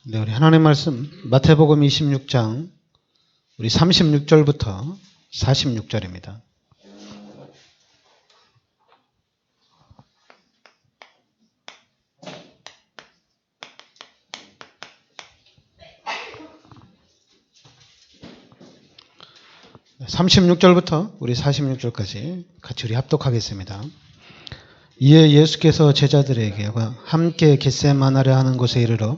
네, 우리 하나님 말씀 마태복음 26장 우리 36절부터 46절입니다. 네, 36절부터 우리 46절까지 같이 우리 합독하겠습니다. 이에 예수께서 제자들에게 함께 겟세마나라 하는 곳에 이르러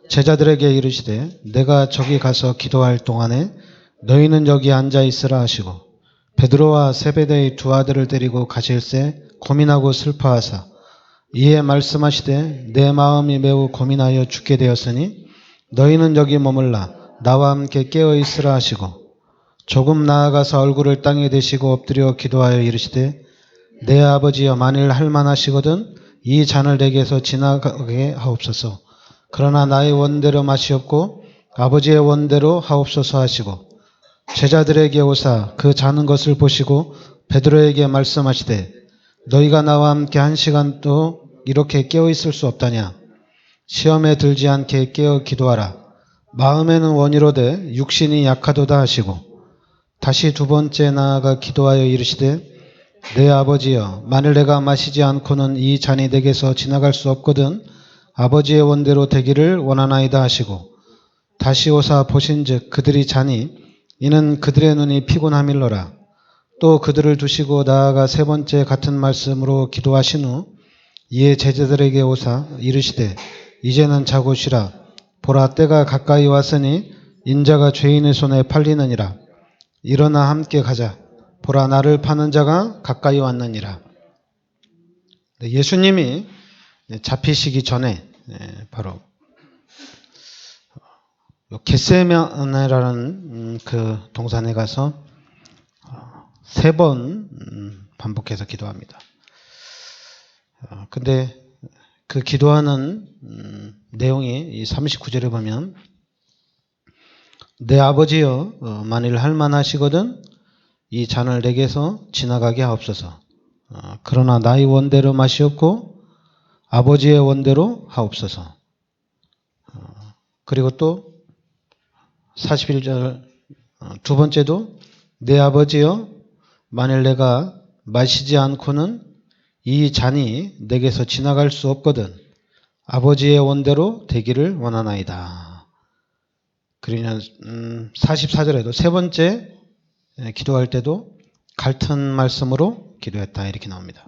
제자들에게 이르시되 내가 저기 가서 기도할 동안에 너희는 여기 앉아 있으라 하시고 베드로와 세베대의 두 아들을 데리고 가실새 고민하고 슬퍼하사 이에 말씀하시되 내 마음이 매우 고민하여 죽게 되었으니 너희는 여기 머물라 나와 함께 깨어 있으라 하시고 조금 나아가서 얼굴을 땅에 대시고 엎드려 기도하여 이르시되 내 아버지여 만일 할만하시거든 이 잔을 내게서 지나가게 하옵소서. 그러나 나의 원대로 마시옵고 아버지의 원대로 하옵소서 하시고 제자들에게 오사 그 자는 것을 보시고 베드로에게 말씀하시되 너희가 나와 함께 1시간도 이렇게 깨어 있을 수 없다냐. 시험에 들지 않게 깨어 기도하라. 마음에는 원이로되 육신이 약하도다 하시고 다시 두 번째 나아가 기도하여 이르시되 내 아버지여 만일 내가 마시지 않고는 이 잔이 내게서 지나갈 수 없거든 아버지의 원대로 되기를 원하나이다 하시고 다시 오사 보신즉 그들이 자니 이는 그들의 눈이 피곤함일러라. 또 그들을 두시고 나아가 세 번째 같은 말씀으로 기도하신 후 이에 제자들에게 오사 이르시되 이제는 자고 쉬라. 보라 때가 가까이 왔으니 인자가 죄인의 손에 팔리느니라. 일어나 함께 가자. 보라 나를 파는 자가 가까이 왔느니라. 예수님이 잡히시기 전에 바로 겟세마네라는 그 동산에 가서 3번 반복해서 기도합니다. 근데 그 기도하는 내용이 이 39절에 보면 내 아버지여 만일 할만하시거든 이 잔을 내게서 지나가게 하옵소서. 그러나 나의 원대로 마시옵고 아버지의 원대로 하옵소서. 그리고 또 41절 두 번째도 내 아버지여 만일 내가 마시지 않고는 이 잔이 내게서 지나갈 수 없거든 아버지의 원대로 되기를 원하나이다. 그러면 44절에도 세 번째 기도할 때도 같은 말씀으로 기도했다 이렇게 나옵니다.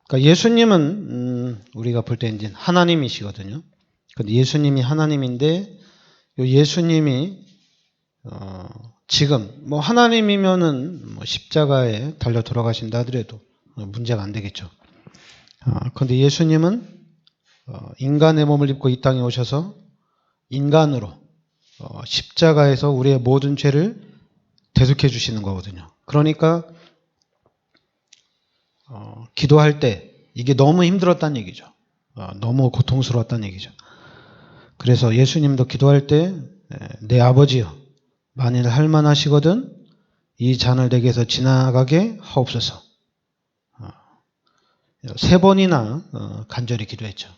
그러니까 예수님은 우리가 볼 때 이제 하나님이시거든요. 근데 예수님이 하나님인데 예수님이 지금 뭐 하나님이면은 뭐 십자가에 달려 돌아가신다 하더라도 문제가 안 되겠죠. 그런데 예수님은 인간의 몸을 입고 이 땅에 오셔서 인간으로 십자가에서 우리의 모든 죄를 대속해 주시는 거거든요. 그러니까 기도할 때 이게 너무 힘들었다는 얘기죠. 너무 고통스러웠다는 얘기죠. 그래서 예수님도 기도할 때 내 아버지여 만일 할만하시거든 이 잔을 내게서 지나가게 하옵소서. 3번이나 간절히 기도했죠.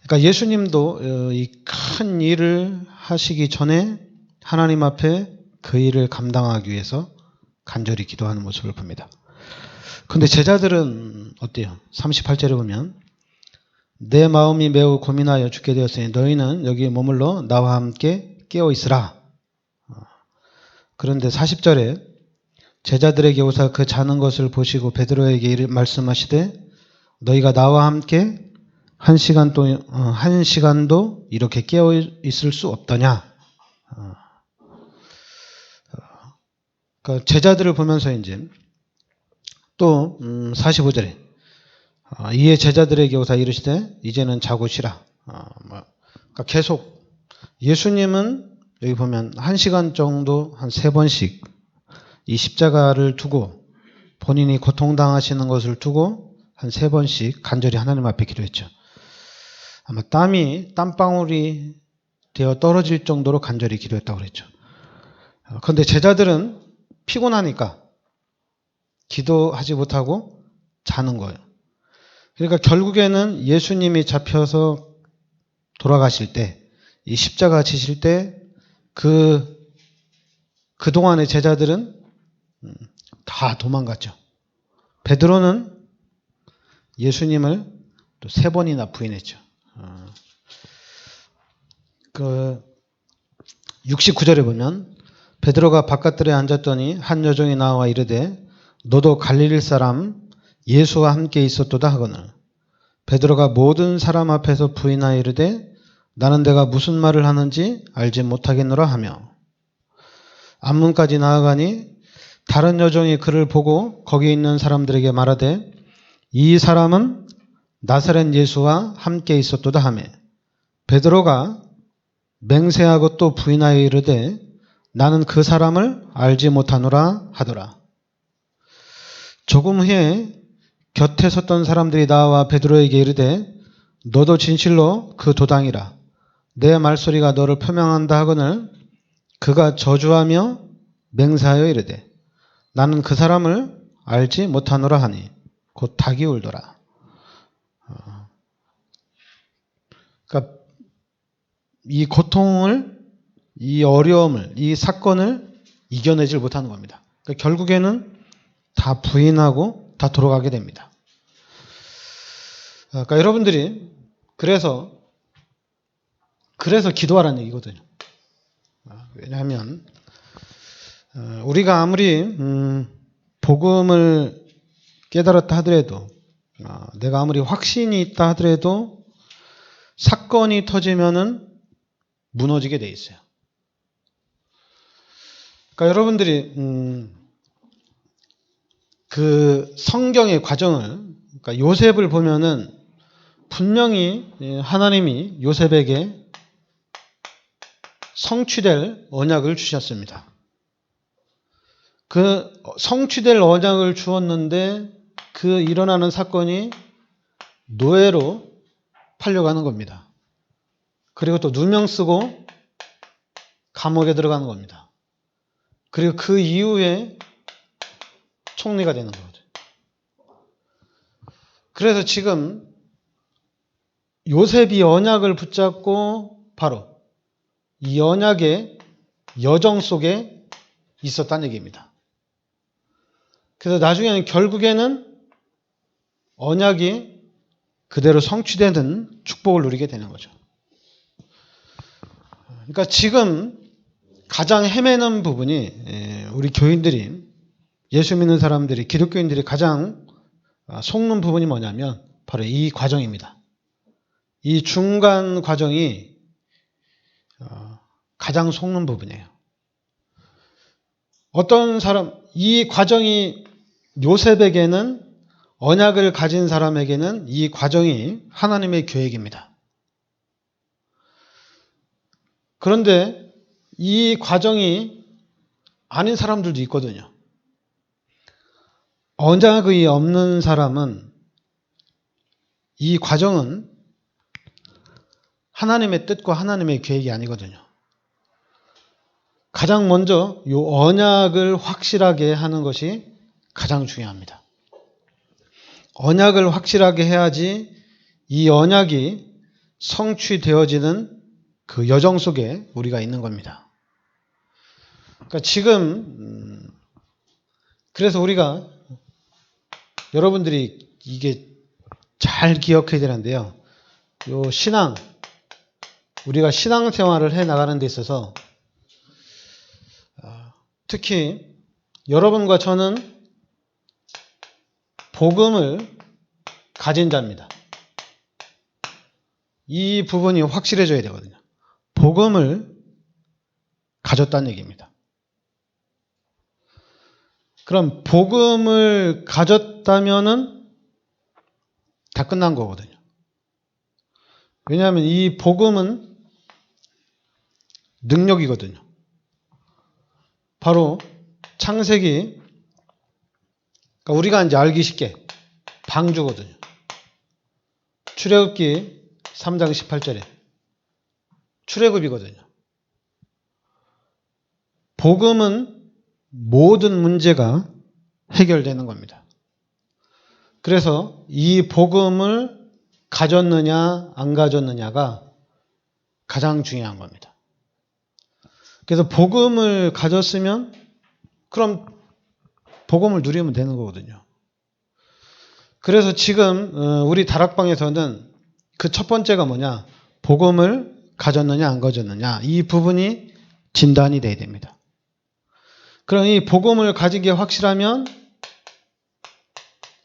그러니까 예수님도 이 큰 일을 하시기 전에 하나님 앞에 그 일을 감당하기 위해서 간절히 기도하는 모습을 봅니다. 그런데 제자들은 어때요? 38절에 보면 내 마음이 매우 고민하여 죽게 되었으니 너희는 여기 머물러 나와 함께 깨어 있으라. 그런데 40절에 제자들에게 오사 그 자는 것을 보시고 베드로에게 말씀하시되 너희가 나와 함께 1시간도 이렇게 깨어 있을 수 없더냐. 그러니까 제자들을 보면서 이제 또 45절에 이에 제자들에게 오사 이르시되 이제는 자고 쉬라. 그러니까 계속 예수님은 여기 보면 1시간 정도 한 3번씩 이 십자가를 두고 본인이 고통당하시는 것을 두고 한 3번씩 간절히 하나님 앞에 기도했죠. 아마 땀방울이 되어 떨어질 정도로 간절히 기도했다고 그랬죠. 그런데 제자들은 피곤하니까 기도하지 못하고 자는 거예요. 그러니까 결국에는 예수님이 잡혀서 돌아가실 때, 이 십자가 지실 때 그동안의 제자들은 다 도망갔죠. 베드로는 예수님을 또 3번이나 부인했죠. 69절에 보면 베드로가 바깥들에 앉았더니 한 여종이 나와 이르되 너도 갈릴리 사람 예수와 함께 있었도다 하거늘 베드로가 모든 사람 앞에서 부인하여 이르되 나는 내가 무슨 말을 하는지 알지 못하겠노라 하며 앞문까지 나아가니 다른 여종이 그를 보고 거기 있는 사람들에게 말하되 이 사람은 나사렛 예수와 함께 있었도다 하며 베드로가 맹세하고 또 부인하여 이르되 나는 그 사람을 알지 못하노라 하더라. 조금 후에 곁에 섰던 사람들이 나와 베드로에게 이르되 너도 진실로 그 도당이라 내 말소리가 너를 표명한다 하거늘 그가 저주하며 맹세하여 이르되 나는 그 사람을 알지 못하노라 하니 곧 닭이 울더라. 그러니까 이 고통을, 이 어려움을, 이 사건을 이겨내질 못하는 겁니다. 그러니까 결국에는 다 부인하고 다 돌아가게 됩니다. 그러니까 여러분들이 그래서 기도하라는 얘기거든요. 왜냐하면 우리가 아무리 복음을 깨달았다 하더라도 내가 아무리 확신이 있다 하더라도 사건이 터지면은 무너지게 돼 있어요. 그러니까 여러분들이 그 성경의 과정을 그러니까 요셉을 보면은 분명히 하나님이 요셉에게 성취될 언약을 주셨습니다. 그 성취될 언약을 주었는데 그 일어나는 사건이 노예로 팔려가는 겁니다. 그리고 또 누명 쓰고 감옥에 들어가는 겁니다. 그리고 그 이후에 총리가 되는 거거든요. 그래서 지금 요셉이 언약을 붙잡고 바로 이 언약의 여정 속에 있었다는 얘기입니다. 그래서 나중에는 결국에는 언약이 그대로 성취되는 축복을 누리게 되는 거죠. 그러니까 지금 가장 헤매는 부분이 우리 교인들이 예수 믿는 사람들이 기독교인들이 가장 속는 부분이 뭐냐면 바로 이 과정입니다. 이 중간 과정이 가장 속는 부분이에요. 어떤 사람, 이 과정이 요셉에게는 언약을 가진 사람에게는 이 과정이 하나님의 계획입니다. 그런데 이 과정이 아닌 사람들도 있거든요. 언약이 없는 사람은 이 과정은 하나님의 뜻과 하나님의 계획이 아니거든요. 가장 먼저 이 언약을 확실하게 하는 것이 가장 중요합니다. 언약을 확실하게 해야지 이 언약이 성취되어지는 그 여정 속에 우리가 있는 겁니다. 그러니까 지금 그래서 우리가 여러분들이 이게 잘 기억해야 되는데요. 요 신앙 우리가 신앙생활을 해 나가는 데 있어서 특히 여러분과 저는 복음을 가진 자입니다. 이 부분이 확실해져야 되거든요. 복음을 가졌다는 얘기입니다. 그럼 복음을 가졌다면은 다 끝난 거거든요. 왜냐하면 이 복음은 능력이거든요. 바로 창세기, 그러니까 우리가 이제 알기 쉽게 방주거든요. 출애굽기 3장 18절에 출애굽이거든요. 복음은 모든 문제가 해결되는 겁니다. 그래서 이 복음을 가졌느냐 안 가졌느냐가 가장 중요한 겁니다. 그래서 복음을 가졌으면 그럼 복음을 누리면 되는 거거든요. 그래서 지금 우리 다락방에서는 그 첫 번째가 뭐냐? 복음을 가졌느냐 안 가졌느냐, 이 부분이 진단이 돼야 됩니다. 그럼 이 복음을 가진 게 확실하면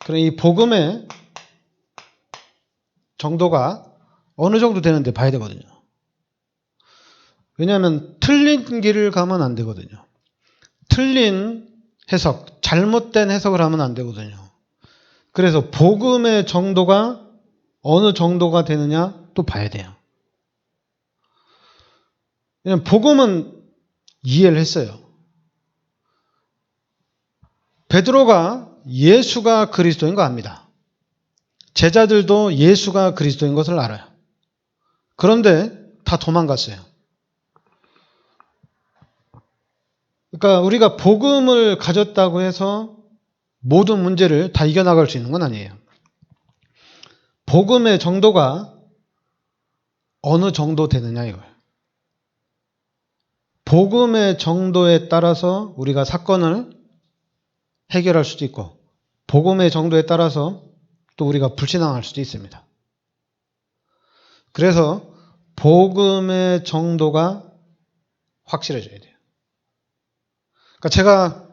그럼 이 복음의 정도가 어느 정도 되는데 봐야 되거든요. 왜냐하면 틀린 길을 가면 안 되거든요. 틀린 해석, 잘못된 해석을 하면 안 되거든요. 그래서 복음의 정도가 어느 정도가 되느냐 또 봐야 돼요. 왜냐하면 복음은 이해를 했어요. 베드로가 예수가 그리스도인 거 압니다. 제자들도 예수가 그리스도인 것을 알아요. 그런데 다 도망갔어요. 그러니까 우리가 복음을 가졌다고 해서 모든 문제를 다 이겨나갈 수 있는 건 아니에요. 복음의 정도가 어느 정도 되느냐 이거예요. 복음의 정도에 따라서 우리가 사건을 해결할 수도 있고 복음의 정도에 따라서 또 우리가 불신앙할 수도 있습니다. 그래서 복음의 정도가 확실해져야 돼요. 그러니까 제가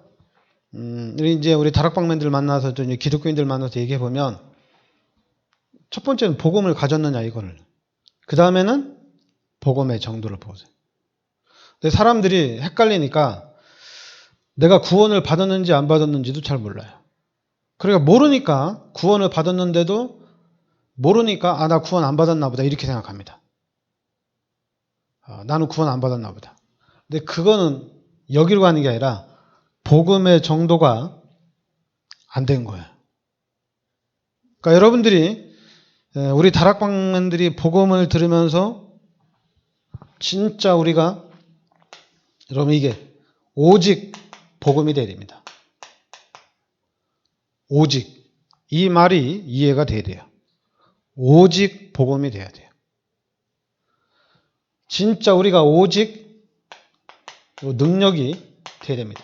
이제 우리 다락방맨들 만나서 또 기독교인들 만나서 얘기해 보면 첫 번째는 복음을 가졌느냐 이거를, 그 다음에는 복음의 정도를 보세요. 근데 사람들이 헷갈리니까 내가 구원을 받았는지 안 받았는지도 잘 몰라요. 그러니까 모르니까 구원을 받았는데도 모르니까 나 구원 안 받았나 보다 이렇게 생각합니다. 나는 구원 안 받았나 보다. 근데 그거는 여기로 가는 게 아니라 복음의 정도가 안 된 거예요. 그러니까 여러분들이 우리 다락방맨들이 복음을 들으면서 진짜 우리가 여러분 이게 오직 복음이 돼야 됩니다. 오직 이 말이 이해가 돼야 돼요. 오직 복음이 돼야 돼요. 진짜 우리가 오직 능력이 돼야 됩니다.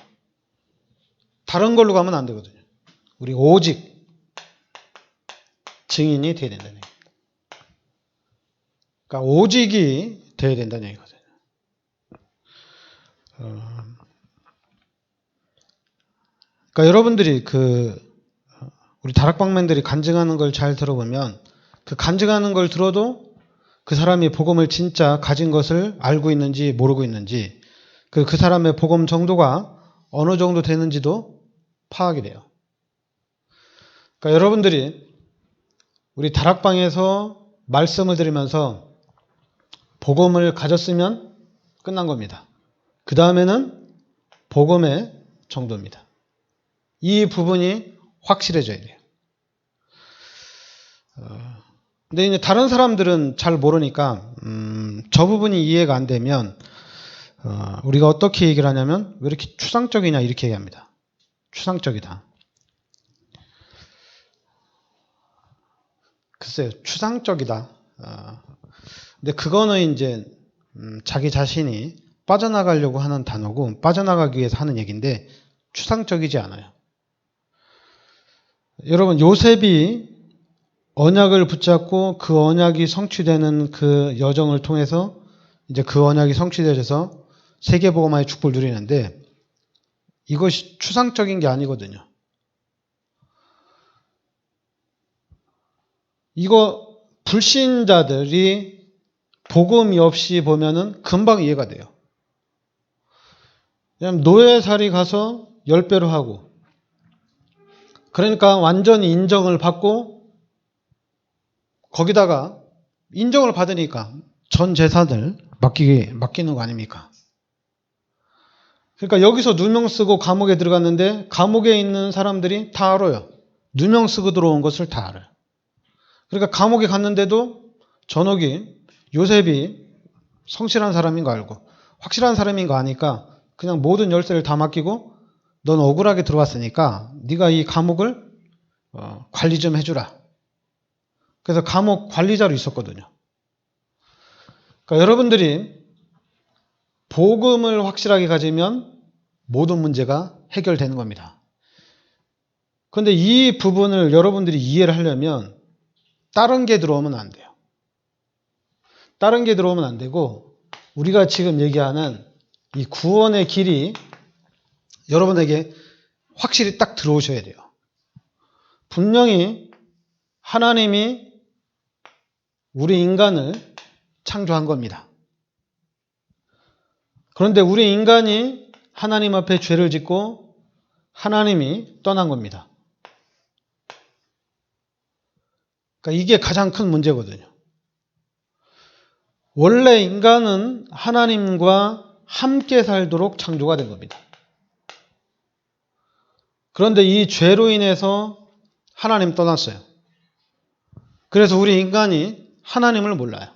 다른 걸로 가면 안 되거든요. 우리 오직 증인이 돼야 된다는 얘기입니다. 그러니까 오직이 돼야 된다는 얘기거든요. 그러니까 여러분들이 우리 다락방맨들이 간증하는 걸 잘 들어보면 그 간증하는 걸 들어도 그 사람이 복음을 진짜 가진 것을 알고 있는지 모르고 있는지 그 사람의 복음 정도가 어느 정도 되는지도 파악이 돼요. 그러니까 여러분들이 우리 다락방에서 말씀을 들으면서 복음을 가졌으면 끝난 겁니다. 그 다음에는 복음의 정도입니다. 이 부분이 확실해져야 돼요. 근데 이제 다른 사람들은 잘 모르니까 저 부분이 이해가 안 되면 우리가 어떻게 얘기를 하냐면 왜 이렇게 추상적이냐 이렇게 얘기합니다. 추상적이다. 글쎄요, 추상적이다. 근데 그거는 이제 자기 자신이 빠져나가려고 하는 단어고 빠져나가기 위해서 하는 얘기인데 추상적이지 않아요. 여러분 요셉이 언약을 붙잡고 그 언약이 성취되는 그 여정을 통해서 이제 그 언약이 성취되어서 세계복음화의 축복을 누리는데 이것이 추상적인 게 아니거든요. 이거 불신자들이 복음이 없이 보면은 금방 이해가 돼요. 그냥 노예살이 가서 10배로 하고 그러니까 완전히 인정을 받고 거기다가 인정을 받으니까 전 재산을 맡기는 거 아닙니까? 그러니까 여기서 누명 쓰고 감옥에 들어갔는데 감옥에 있는 사람들이 다 알아요. 누명 쓰고 들어온 것을 다 알아요. 그러니까 감옥에 갔는데도 전옥이 요셉이 성실한 사람인 거 알고 확실한 사람인 거 아니까 그냥 모든 열쇠를 다 맡기고 넌 억울하게 들어왔으니까 네가 이 감옥을 관리 좀 해주라. 그래서 감옥 관리자로 있었거든요. 그러니까 여러분들이 복음을 확실하게 가지면 모든 문제가 해결되는 겁니다. 그런데 이 부분을 여러분들이 이해를 하려면 다른 게 들어오면 안 돼요. 다른 게 들어오면 안 되고 우리가 지금 얘기하는 이 구원의 길이 여러분에게 확실히 딱 들어오셔야 돼요. 분명히 하나님이 우리 인간을 창조한 겁니다. 그런데 우리 인간이 하나님 앞에 죄를 짓고 하나님이 떠난 겁니다. 그러니까 이게 가장 큰 문제거든요. 원래 인간은 하나님과 함께 살도록 창조가 된 겁니다. 그런데 이 죄로 인해서 하나님 떠났어요. 그래서 우리 인간이 하나님을 몰라요.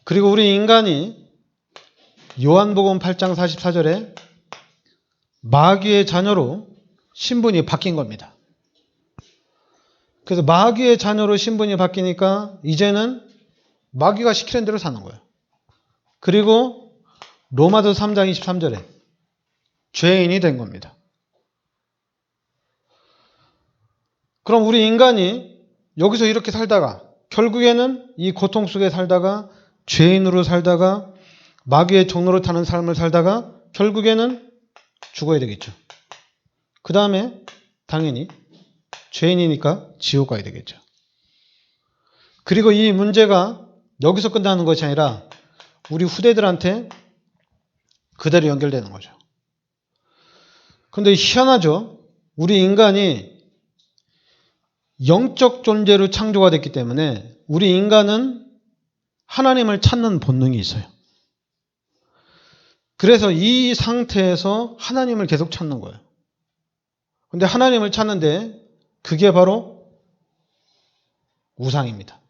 그리고 우리 인간이 요한복음 8장 44절에 마귀의 자녀로 신분이 바뀐 겁니다. 그래서 마귀의 자녀로 신분이 바뀌니까 이제는 마귀가 시키는 대로 사는 거예요. 그리고 로마서 3장 23절에 죄인이 된 겁니다. 그럼 우리 인간이 여기서 이렇게 살다가 결국에는 이 고통 속에 살다가 죄인으로 살다가 마귀의 종로로 타는 삶을 살다가 결국에는 죽어야 되겠죠. 그 다음에 당연히 죄인이니까 지옥 가야 되겠죠. 그리고 이 문제가 여기서 끝나는 것이 아니라 우리 후대들한테 그대로 연결되는 거죠. 그런데 희한하죠. 우리 인간이 영적 존재로 창조가 됐기 때문에 우리 인간은 하나님을 찾는 본능이 있어요. 그래서 이 상태에서 하나님을 계속 찾는 거예요. 근데 하나님을 찾는데 그게 바로 우상입니다.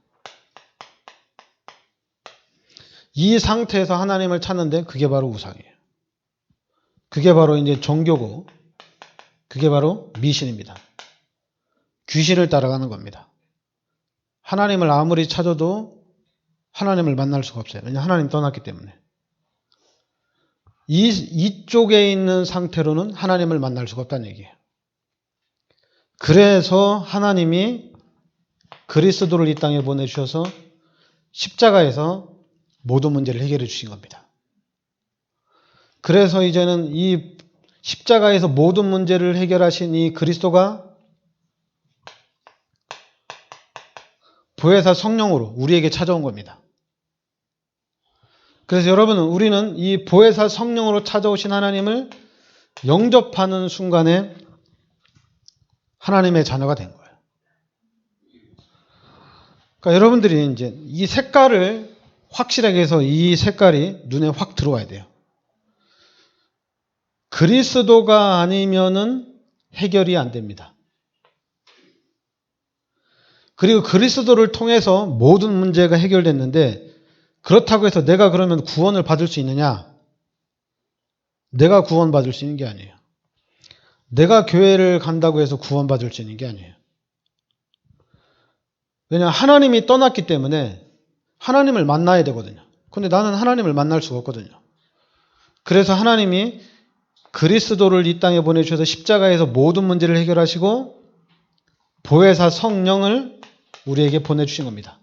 이 상태에서 하나님을 찾는데 그게 바로 우상이에요. 그게 바로 이제 종교고 그게 바로 미신입니다. 귀신을 따라가는 겁니다. 하나님을 아무리 찾아도 하나님을 만날 수가 없어요. 왜냐하면 하나님 떠났기 때문에. 이쪽에 있는 상태로는 하나님을 만날 수가 없다는 얘기예요. 그래서 하나님이 그리스도를 이 땅에 보내주셔서 십자가에서 모든 문제를 해결해 주신 겁니다. 그래서 이제는 이 십자가에서 모든 문제를 해결하신 이 그리스도가 보혜사 성령으로 우리에게 찾아온 겁니다. 그래서 여러분은 우리는 이 보혜사 성령으로 찾아오신 하나님을 영접하는 순간에 하나님의 자녀가 된 거예요. 그러니까 여러분들이 이제 이 색깔을 확실하게 해서 이 색깔이 눈에 확 들어와야 돼요. 그리스도가 아니면은 해결이 안 됩니다. 그리고 그리스도를 통해서 모든 문제가 해결됐는데 그렇다고 해서 내가 그러면 구원을 받을 수 있느냐? 내가 구원받을 수 있는 게 아니에요. 내가 교회를 간다고 해서 구원받을 수 있는 게 아니에요. 왜냐하면 하나님이 떠났기 때문에 하나님을 만나야 되거든요. 그런데 나는 하나님을 만날 수가 없거든요. 그래서 하나님이 그리스도를 이 땅에 보내주셔서 십자가에서 모든 문제를 해결하시고 보혜사 성령을 우리에게 보내주신 겁니다.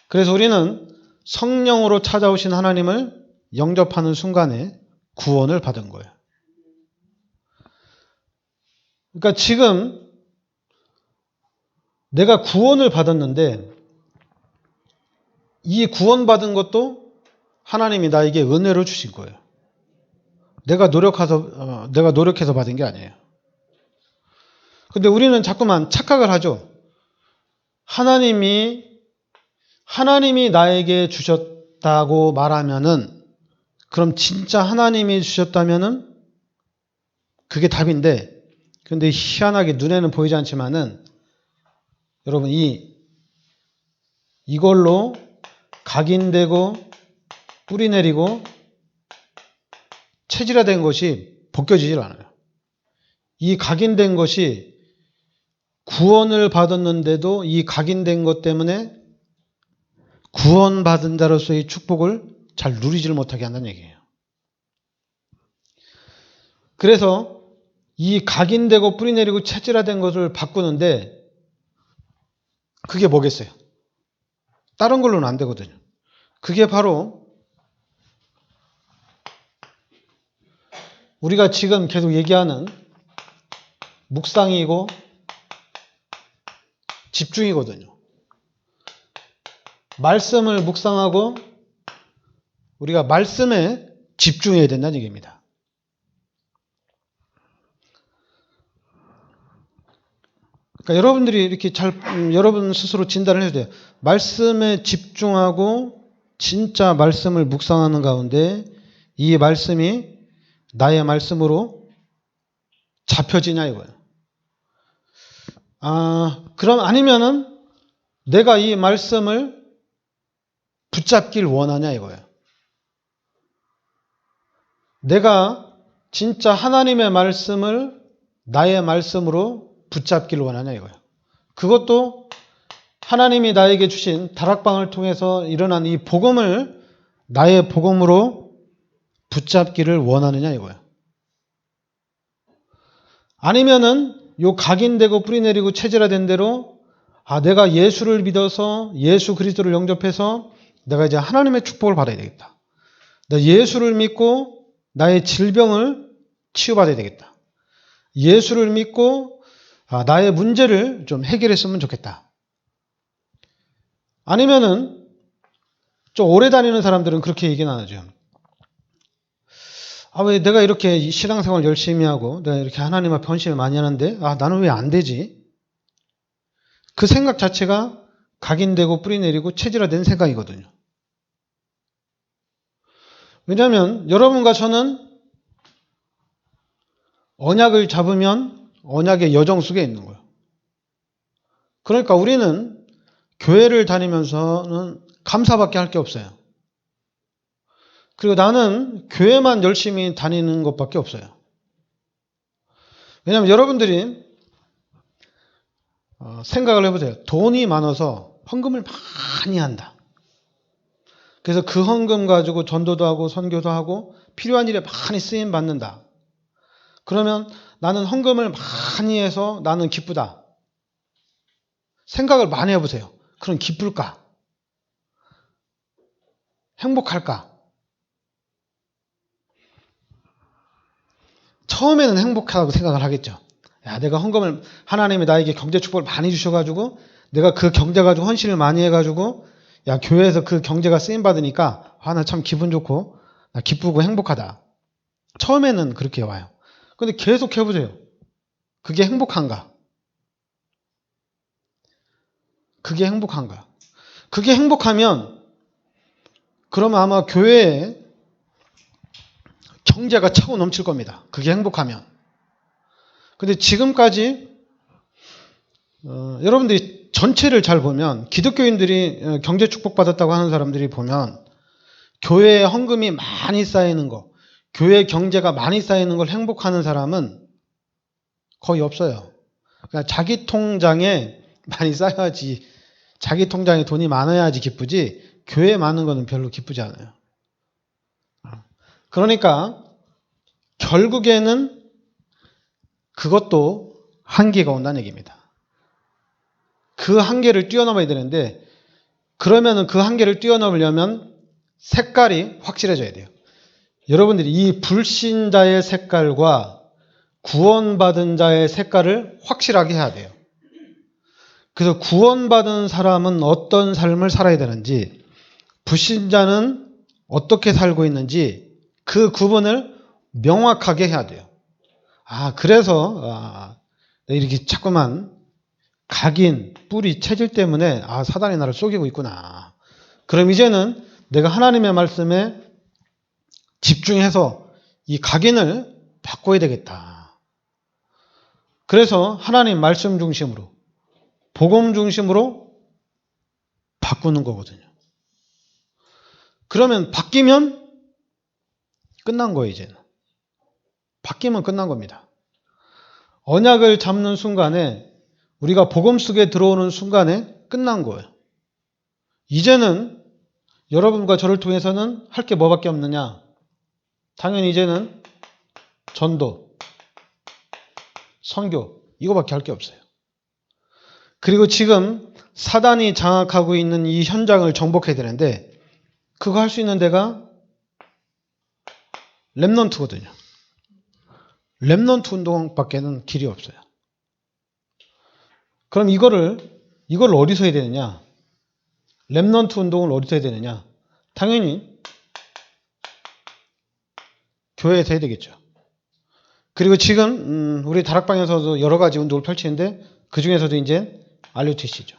그래서 우리는 성령으로 찾아오신 하나님을 영접하는 순간에 구원을 받은 거예요. 그러니까 지금 내가 구원을 받았는데 이 구원받은 것도 하나님이 나에게 은혜로 주신 거예요. 내가 노력해서 받은 게 아니에요. 근데 우리는 자꾸만 착각을 하죠. 하나님이 나에게 주셨다고 말하면은 그럼 진짜 하나님이 주셨다면은 그게 답인데 근데 희한하게 눈에는 보이지 않지만은 여러분 이걸로 각인되고 뿌리 내리고 체질화된 것이 벗겨지질 않아요. 이 각인된 것이 구원을 받았는데도 이 각인된 것 때문에 구원받은 자로서의 축복을 잘 누리지를 못하게 한다는 얘기예요. 그래서 이 각인되고 뿌리내리고 체질화된 것을 바꾸는데 그게 뭐겠어요? 다른 걸로는 안 되거든요. 그게 바로 우리가 지금 계속 얘기하는 묵상이고 집중이거든요. 말씀을 묵상하고 우리가 말씀에 집중해야 된다는 얘기입니다. 그러니까 여러분들이 이렇게 여러분 스스로 진단을 해야 돼요. 말씀에 집중하고 진짜 말씀을 묵상하는 가운데 이 말씀이 나의 말씀으로 잡혀지냐 이거예요. 그럼 아니면은 내가 이 말씀을 붙잡길 원하냐 이거예요. 내가 진짜 하나님의 말씀을 나의 말씀으로 붙잡기를 원하냐 이거예요. 그것도 하나님이 나에게 주신 다락방을 통해서 일어난 이 복음을 나의 복음으로 붙잡기를 원하느냐 이거예요. 아니면은 요 각인되고 뿌리내리고 체질화된 대로 내가 예수를 믿어서 예수 그리스도를 영접해서 내가 이제 하나님의 축복을 받아야 되겠다. 나 예수를 믿고 나의 질병을 치유받아야 되겠다. 예수를 믿고 나의 문제를 좀 해결했으면 좋겠다. 아니면은 좀 오래 다니는 사람들은 그렇게 얘기는 안 하죠. 왜 내가 이렇게 신앙생활 열심히 하고 내가 이렇게 하나님 앞에 헌신을 많이 하는데 나는 왜 안 되지? 그 생각 자체가 각인되고 뿌리내리고 체질화된 생각이거든요. 왜냐하면 여러분과 저는 언약을 잡으면 언약의 여정 속에 있는 거예요. 그러니까 우리는 교회를 다니면서는 감사밖에 할 게 없어요. 그리고 나는 교회만 열심히 다니는 것밖에 없어요. 왜냐하면 여러분들이 생각을 해보세요. 돈이 많아서 헌금을 많이 한다. 그래서 그 헌금 가지고 전도도 하고 선교도 하고 필요한 일에 많이 쓰임 받는다. 그러면 나는 헌금을 많이 해서 나는 기쁘다. 생각을 많이 해보세요. 그럼 기쁠까? 행복할까? 처음에는 행복하다고 생각을 하겠죠. 내가 헌금을 하나님이 나에게 경제 축복을 많이 주셔가지고 내가 그 경제 가지고 헌신을 많이 해가지고 교회에서 그 경제가 쓰임 받으니까 나 참 기분 좋고 나 기쁘고 행복하다. 처음에는 그렇게 와요. 근데 계속 해보세요. 그게 행복한가? 그게 행복한가? 그게 행복하면 그러면 아마 교회에 경제가 차고 넘칠 겁니다. 그게 행복하면. 근데 지금까지 여러분들이 전체를 잘 보면 기독교인들이 경제 축복받았다고 하는 사람들이 보면 교회에 헌금이 많이 쌓이는 거, 교회 경제가 많이 쌓이는 걸 행복하는 사람은 거의 없어요. 그러니까 자기 통장에 많이 쌓여야지, 자기 통장에 돈이 많아야지 기쁘지 교회에 많은 거는 별로 기쁘지 않아요. 그러니까 결국에는 그것도 한계가 온다는 얘기입니다. 그 한계를 뛰어넘어야 되는데 그러면은 그 한계를 뛰어넘으려면 색깔이 확실해져야 돼요. 여러분들이 이 불신자의 색깔과 구원받은 자의 색깔을 확실하게 해야 돼요. 그래서 구원받은 사람은 어떤 삶을 살아야 되는지, 불신자는 어떻게 살고 있는지 그 구분을 명확하게 해야 돼요. 그래서 이렇게 자꾸만 각인, 뿌리, 체질 때문에 사단이 나를 속이고 있구나. 그럼 이제는 내가 하나님의 말씀에 집중해서 이 각인을 바꿔야 되겠다. 그래서 하나님 말씀 중심으로, 복음 중심으로 바꾸는 거거든요. 그러면 바뀌면 끝난 거예요, 이제는. 바뀌면 끝난 겁니다. 언약을 잡는 순간에 우리가 복음 속에 들어오는 순간에 끝난 거예요. 이제는 여러분과 저를 통해서는 할 게 뭐밖에 없느냐? 당연히 이제는 전도, 선교 이거밖에 할 게 없어요. 그리고 지금 사단이 장악하고 있는 이 현장을 정복해야 되는데 그거 할 수 있는 데가 렘넌트거든요. 렘넌트 운동밖에는 길이 없어요. 그럼 이걸 어디서 해야 되느냐? 렘넌트 운동을 어디서 해야 되느냐? 당연히 교회에서 해야 되겠죠. 그리고 지금 우리 다락방에서도 여러 가지 운동을 펼치는데 그 중에서도 이제 RUTC죠.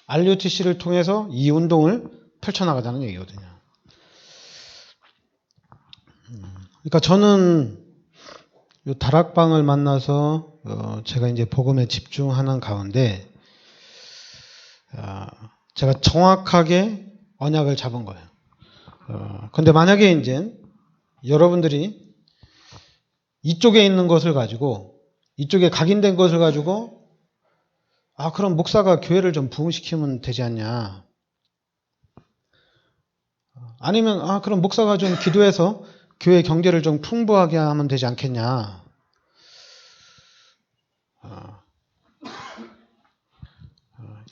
RUTC를 통해서 이 운동을 펼쳐나가자는 얘기거든요. 그러니까 저는 이 다락방을 만나서 제가 이제 복음에 집중하는 가운데 제가 정확하게 언약을 잡은 거예요. 근데 만약에 이제 여러분들이 이쪽에 있는 것을 가지고 이쪽에 각인된 것을 가지고 그럼 목사가 교회를 좀 부흥시키면 되지 않냐? 아니면 그럼 목사가 좀 기도해서 교회 경제를 좀 풍부하게 하면 되지 않겠냐?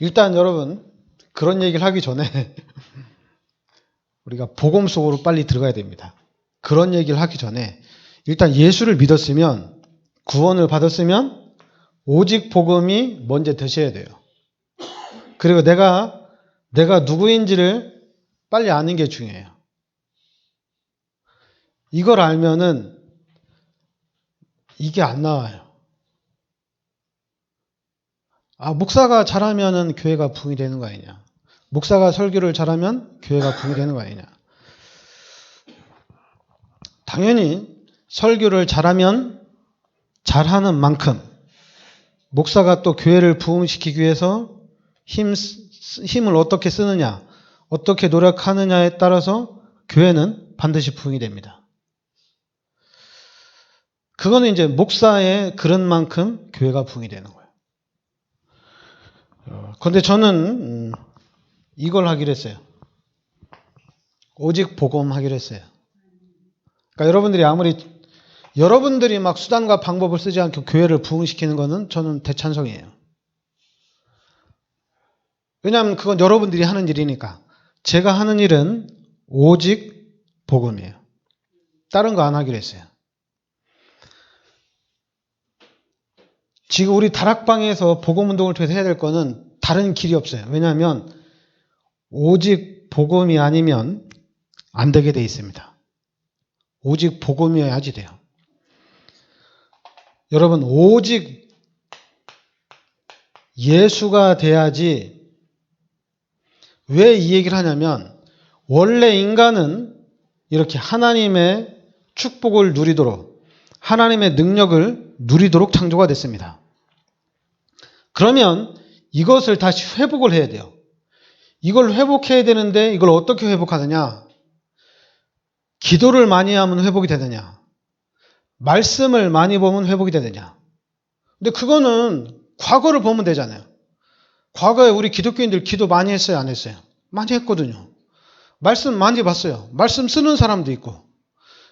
일단 여러분 그런 얘기를 하기 전에 우리가 복음 속으로 빨리 들어가야 됩니다. 그런 얘기를 하기 전에 일단 예수를 믿었으면 구원을 받았으면 오직 복음이 먼저 되셔야 돼요. 그리고 내가 누구인지를 빨리 아는 게 중요해요. 이걸 알면은 이게 안 나와요. 목사가 잘하면은 교회가 부흥이 되는 거 아니냐. 목사가 설교를 잘하면 교회가 부흥이 되는 거 아니냐. 당연히 설교를 잘하면 잘하는 만큼 목사가 또 교회를 부흥시키기 위해서 힘을 어떻게 쓰느냐, 어떻게 노력하느냐에 따라서 교회는 반드시 부흥이 됩니다. 그거는 이제 목사의 그런 만큼 교회가 부흥이 되는 거예요. 그런데 저는 이걸 하기로 했어요. 오직 복음 하기로 했어요. 그러니까 여러분들이 막 수단과 방법을 쓰지 않고 교회를 부흥시키는 거는 저는 대찬성이에요. 왜냐하면 그건 여러분들이 하는 일이니까. 제가 하는 일은 오직 복음이에요. 다른 거 안 하기로 했어요. 지금 우리 다락방에서 복음운동을 통해서 해야 될 거는 다른 길이 없어요. 왜냐하면 오직 복음이 아니면 안 되게 돼 있습니다. 오직 복음이어야지 돼요. 여러분 오직 예수가 돼야지. 왜 이 얘기를 하냐면 원래 인간은 이렇게 하나님의 축복을 누리도록 하나님의 능력을 누리도록 창조가 됐습니다. 그러면 이것을 다시 회복을 해야 돼요. 이걸 회복해야 되는데 이걸 어떻게 회복하느냐? 기도를 많이 하면 회복이 되느냐? 말씀을 많이 보면 회복이 되느냐? 근데 그거는 과거를 보면 되잖아요. 과거에 우리 기독교인들 기도 많이 했어요, 안 했어요? 많이 했거든요. 말씀 많이 봤어요. 말씀 쓰는 사람도 있고.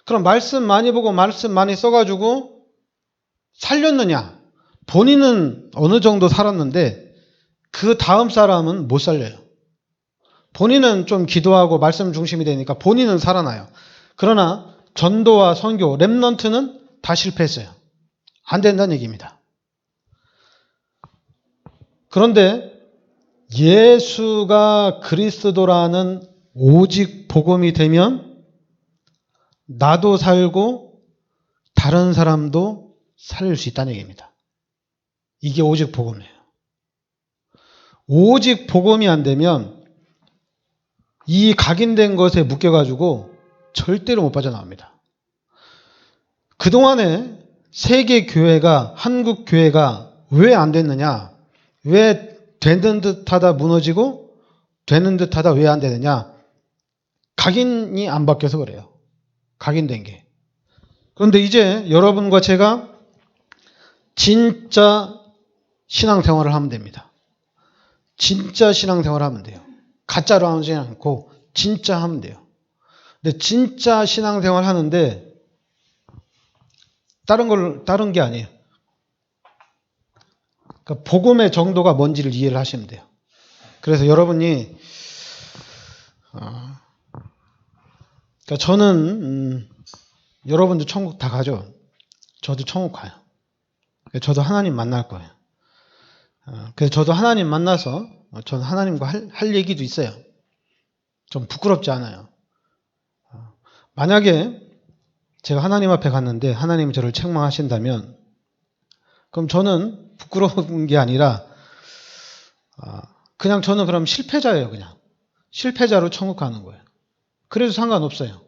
그럼 말씀 많이 보고 말씀 많이 써가지고 살렸느냐? 본인은 어느 정도 살았는데 그 다음 사람은 못 살려요. 본인은 좀 기도하고 말씀 중심이 되니까 본인은 살아나요. 그러나 전도와 선교, 렘넌트는 다 실패했어요. 안 된다는 얘기입니다. 그런데 예수가 그리스도라는 오직 복음이 되면 나도 살고 다른 사람도 살릴 수 있다는 얘기입니다. 이게 오직 복음이에요. 오직 복음이 안 되면 이 각인된 것에 묶여가지고 절대로 못 빠져나옵니다. 그동안에 세계 교회가, 한국 교회가 왜 안 됐느냐? 왜 되는 듯하다 무너지고 되는 듯하다 왜 안 되느냐? 각인이 안 바뀌어서 그래요. 각인된 게. 그런데 이제 여러분과 제가 진짜 신앙생활을 하면 됩니다. 진짜 신앙생활을 하면 돼요. 가짜로 하지 않고 진짜 하면 돼요. 근데 진짜 신앙생활 하는데 다른 게 아니에요. 그러니까 복음의 정도가 뭔지를 이해를 하시면 돼요. 그래서 여러분이 그러니까 저는 여러분도 천국 다 가죠. 저도 천국 가요. 저도 하나님 만날 거예요. 그래서 저도 하나님 만나서 저는 하나님과 할 얘기도 있어요. 좀 부끄럽지 않아요. 만약에 제가 하나님 앞에 갔는데 하나님이 저를 책망하신다면 그럼 저는 부끄러운 게 아니라 그냥 저는 그럼 실패자예요. 그냥 실패자로 천국 가는 거예요. 그래도 상관없어요.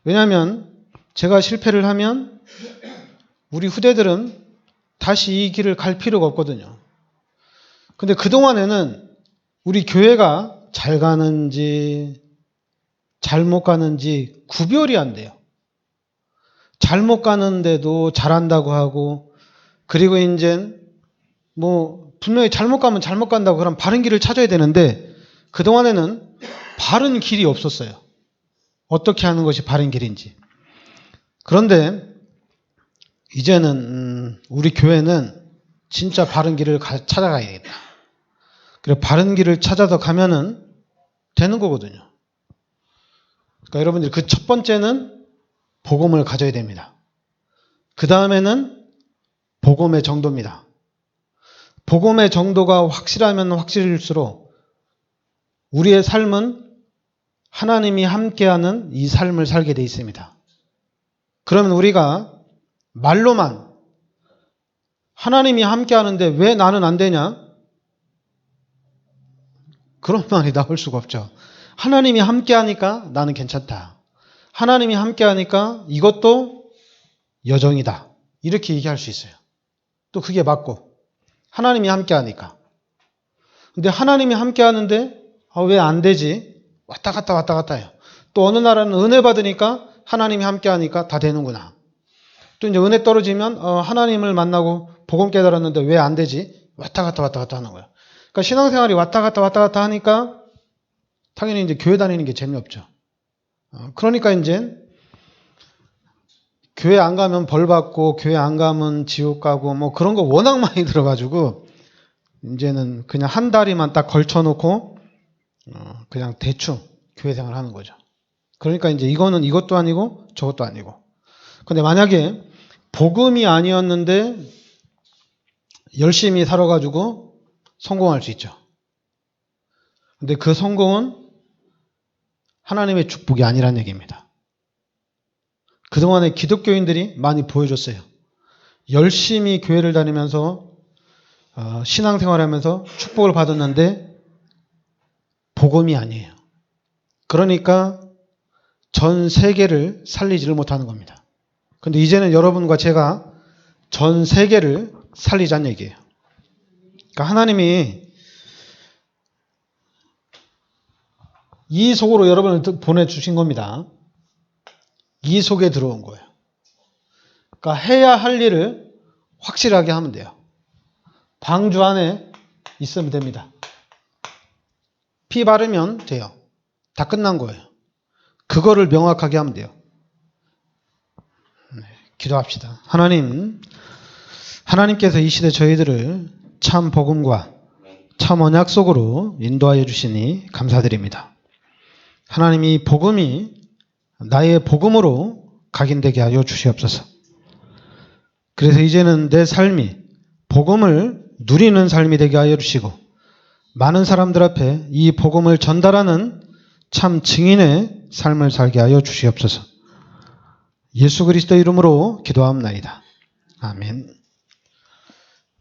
왜냐하면 제가 실패를 하면 우리 후대들은 다시 이 길을 갈 필요가 없거든요. 근데 그동안에는 우리 교회가 잘 가는지 잘못 가는지 구별이 안 돼요. 잘못 가는데도 잘한다고 하고, 그리고 이제 분명히 잘못 가면 잘못 간다고 그럼 바른 길을 찾아야 되는데 그동안에는 바른 길이 없었어요. 어떻게 하는 것이 바른 길인지. 그런데 이제는 우리 교회는 진짜 바른 길을 찾아가야겠다. 그래 바른 길을 찾아서 가면은 되는 거거든요. 그러니까 여러분들 그 첫 번째는 복음을 가져야 됩니다. 그 다음에는 복음의 정도입니다. 복음의 정도가 확실하면 확실할수록 우리의 삶은 하나님이 함께하는 이 삶을 살게 돼 있습니다. 그러면 우리가 말로만 하나님이 함께하는데 왜 나는 안 되냐? 그런 말이 나올 수가 없죠. 하나님이 함께하니까 나는 괜찮다. 하나님이 함께하니까 이것도 여정이다. 이렇게 얘기할 수 있어요. 또 그게 맞고 하나님이 함께하니까. 근데 하나님이 함께하는데 왜 안 되지? 왔다 갔다 해요. 또 어느 나라는 은혜 받으니까 하나님이 함께하니까 다 되는구나. 또 이제 은혜 떨어지면 하나님을 만나고 복음 깨달았는데 왜 안 되지? 왔다 갔다 하는 거예요. 그러니까 신앙생활이 왔다 갔다 하니까 당연히 이제 교회 다니는 게 재미없죠. 그러니까 이제 교회 안 가면 벌 받고 교회 안 가면 지옥 가고 그런 거 워낙 많이 들어가지고 이제는 그냥 한 다리만 딱 걸쳐놓고 그냥 대충 교회 생활 하는 거죠. 그러니까 이제 이거는 이것도 아니고 저것도 아니고. 근데 만약에 복음이 아니었는데 열심히 살아가지고 성공할 수 있죠. 근데 그 성공은 하나님의 축복이 아니란 얘기입니다. 그동안에 기독교인들이 많이 보여줬어요. 열심히 교회를 다니면서 신앙생활하면서 축복을 받았는데 복음이 아니에요. 그러니까 전 세계를 살리지를 못하는 겁니다. 근데 이제는 여러분과 제가 전 세계를 살리자는 얘기예요. 그러니까 하나님이 이 속으로 여러분을 보내주신 겁니다. 이 속에 들어온 거예요. 그러니까 해야 할 일을 확실하게 하면 돼요. 방주 안에 있으면 됩니다. 피 바르면 돼요. 다 끝난 거예요. 그거를 명확하게 하면 돼요. 기도합시다. 하나님께서 이 시대 저희들을 참 복음과 참 언약 속으로 인도하여 주시니 감사드립니다. 하나님이 복음이 나의 복음으로 각인되게 하여 주시옵소서. 그래서 이제는 내 삶이 복음을 누리는 삶이 되게 하여 주시고 많은 사람들 앞에 이 복음을 전달하는 참 증인의 삶을 살게 하여 주시옵소서. 예수 그리스도 이름으로 기도합나이다. 아멘.